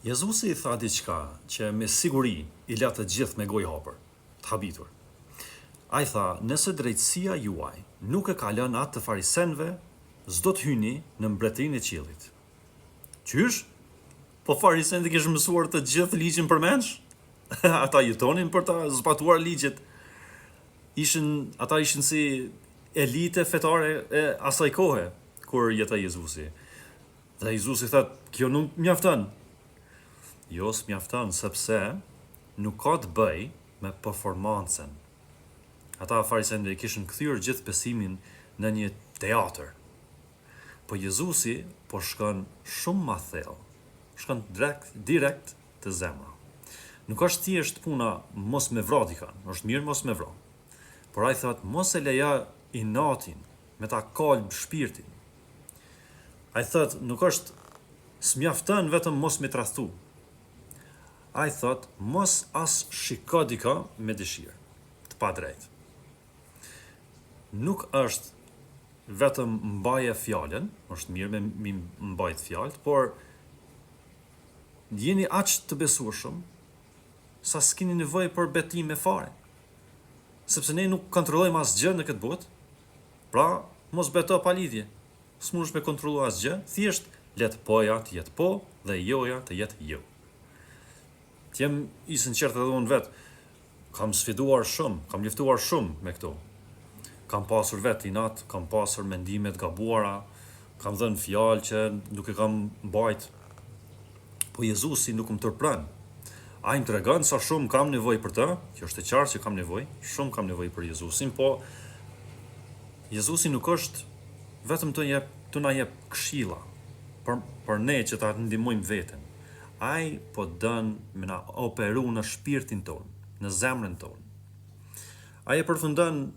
Jezusi I tha diçka që me siguri I la të gjithë me gojë hapur, të habitur. Ai tha, nëse drejtësia juaj nuk e ka lënë atë të farisenëve, s'do të hyni në mbretërinë e qiellit. Qysh? Po farisenët kishin mësuar të gjithë ligjin përmendsh? Ata jetonin për ta zbatuar ligjet. Ata ishin si elite fetare e asaj kohe kur jetoi Jezusi. Dhe Jezusi tha, kjo nuk mjafton. Jo, s'mjafton, sepse nuk ka të bëj me performancën. Ata farisenë kishin kthyer gjithë besimin në një teatr. Po Jezusi po shkon shumë më thellë. Shkon direkt te zemra. Nuk është thjesht puna mos me vra dikën, është mirë mos me vra. Por ai thot mos e leja inatin, me ta kalb shpirtin. Ai thot nuk është s'mjafton vetëm mos me tradhtu. Ai thot mos as shiko dikë me dëshirë, të padrejtë. Nuk është vetëm mbaje fjalën, është mirë me mbajt fjalët, por jeni aq të besueshëm sa s'keni nevojë për betim me fare. Sepse ne nuk kontrollojmë asgjë në këtë botë. Pra, mos beto pa lidhje. S'mundesh me kontrollu asgjë, thjesht let poja të jetë po dhe joja të jetë jo. T'jem I sinqert edhe unë vetë, kam sfiduar shumë, kam luftuar shumë me këto. Kam pasur vetë inat, kam pasur mendime të gabuara, kam dhënë fjalë që nuk e kam mbajt. Po Jezusi nuk më tërpran. Ai më tregon sa shumë kam nevojë për të, kjo është e qartë që kam nevojë, shumë kam nevojë për Jezusin, po Jezusi nuk është vetëm të na jep këshilla për ne që ta ndihmojmë veten. Ai po don me na operu në shpirtin ton, në zemrën ton. Ai e përfundon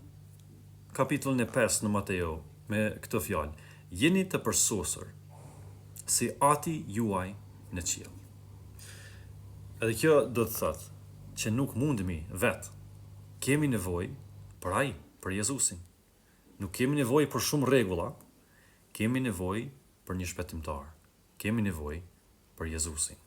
kapitullin e 5 në Mateo me këtë fjalë: jeni të përsosur si Ati juaj në qiell. Edhe kjo do të thotë që nuk mundemi vetë. Kemi nevojë për ai, për Jezusin. Nuk kemi nevojë për shumë rregulla, kemi nevojë për një shpëtimtar. Kemi nevojë për Jezusin.